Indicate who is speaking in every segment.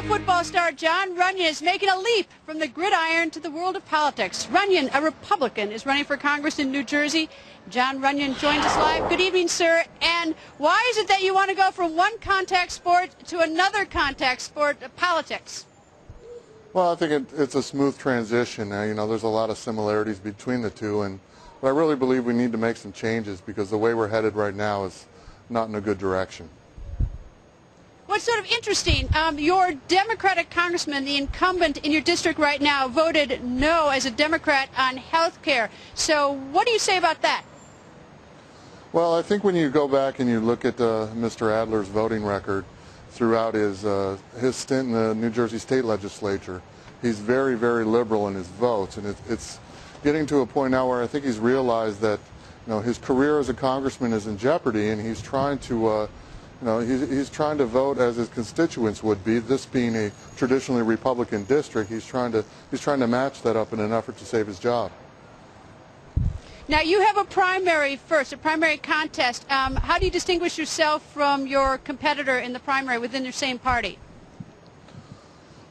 Speaker 1: football star John Runyan is making a leap from the gridiron to the world of politics. Runyan, a Republican, is running for Congress in New Jersey. John Runyan joins us live. Good evening, sir. And why is it that you want to go from one contact sport to another contact sport, politics?
Speaker 2: Well, I think it's a smooth transition. There's a lot of similarities between the two, but I really believe we need to make some changes because the way we're headed right now is not in a good direction.
Speaker 1: What's sort of interesting, your Democratic congressman, the incumbent in your district right now, voted no as a Democrat on health care. So what do you say about that?
Speaker 2: Well, I think when you go back and you look at Mr. Adler's voting record throughout his stint in the New Jersey State Legislature, he's very, very liberal in his votes, and it's getting to a point now where I think he's realized that his career as a congressman is in jeopardy, and he's trying to he's trying to vote as his constituents would be. This being a traditionally Republican district, he's trying to match that up in an effort to save his job.
Speaker 1: Now you have a primary first, a primary contest. How do you distinguish yourself from your competitor in the primary within your same party?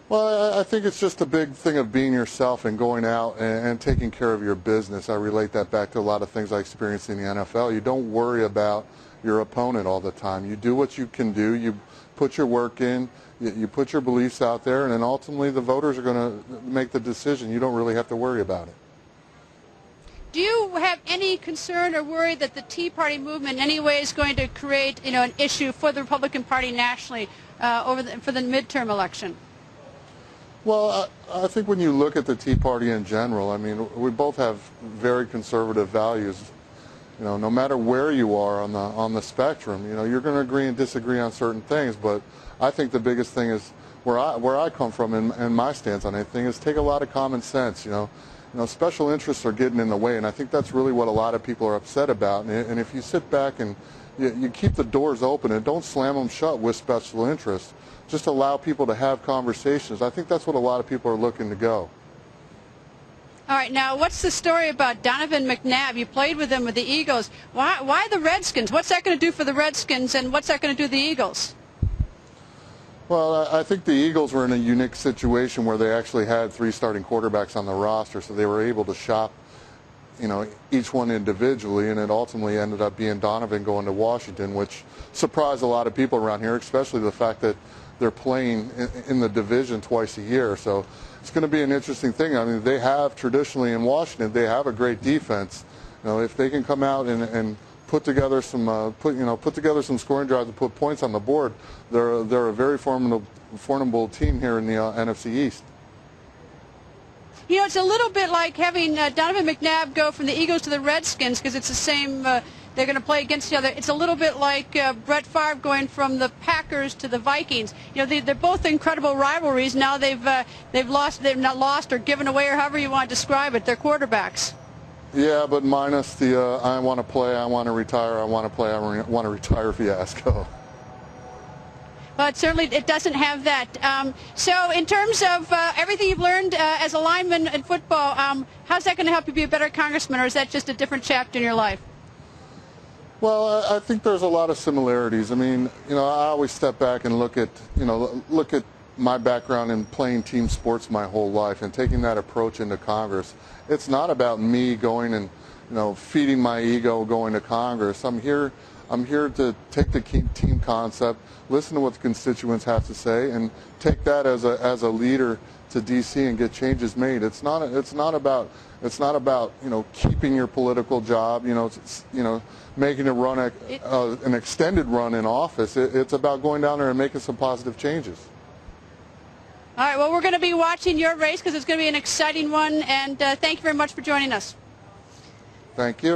Speaker 2: Well, I think it's just a big thing of being yourself and going out and taking care of your business. I relate that back to a lot of things I experienced in the NFL. You don't worry about your opponent all the time. You do what you can do. You put your work in. You put your beliefs out there, and then ultimately the voters are going to make the decision. You don't really have to worry about it.
Speaker 1: Do you have any concern or worry that the Tea Party movement in any way is going to create, an issue for the Republican Party nationally for the midterm election?
Speaker 2: Well, I think when you look at the Tea Party in general, we both have very conservative values. No matter where you are on the spectrum, you're going to agree and disagree on certain things. But I think the biggest thing is where I come from and my stance on anything is take a lot of common sense. Special interests are getting in the way, and I think that's really what a lot of people are upset about. And if you sit back and you keep the doors open and don't slam them shut with special interests, just allow people to have conversations. I think that's what a lot of people are looking to go.
Speaker 1: All right, now what's the story about Donovan McNabb? You played with him with the Eagles. Why the Redskins? What's that going to do for the Redskins, and what's that going to do to the Eagles?
Speaker 2: Well, I think the Eagles were in a unique situation where they actually had 3 starting quarterbacks on the roster, so they were able to shop, each one individually, and it ultimately ended up being Donovan going to Washington, which surprised a lot of people around here, especially the fact that they're playing in the division twice a year. So it's going to be an interesting thing. They have traditionally in Washington, they have a great defense. If they can come out and put together some scoring drives and put points on the board, they're a very formidable team here in the NFC East.
Speaker 1: It's a little bit like having Donovan McNabb go from the Eagles to the Redskins because it's the same. They're going to play against each other. It's a little bit like Brett Favre going from the Packers to the Vikings. They're both incredible rivalries. Now they've not lost or given away, or however you want to describe it, their quarterbacks.
Speaker 2: Yeah, but minus the I want to play, I want to retire, I want to play, I want to retire fiasco.
Speaker 1: Well, it doesn't have that. So in terms of everything you've learned as a lineman in football, how's that going to help you be a better congressman, or is that just a different chapter in your life?
Speaker 2: Well, I think there's a lot of similarities. I always step back and look at my background in playing team sports my whole life and taking that approach into Congress. It's not about me going and feeding my ego going to Congress. I'm here to take the team concept, listen to what the constituents have to say, and take that as a leader to D.C. and get changes made. It's not about keeping your political job. Making a run an extended run in office. It's about going down there and making some positive changes.
Speaker 1: All right. Well, we're going to be watching your race because it's going to be an exciting one. And thank you very much for joining us.
Speaker 2: Thank you.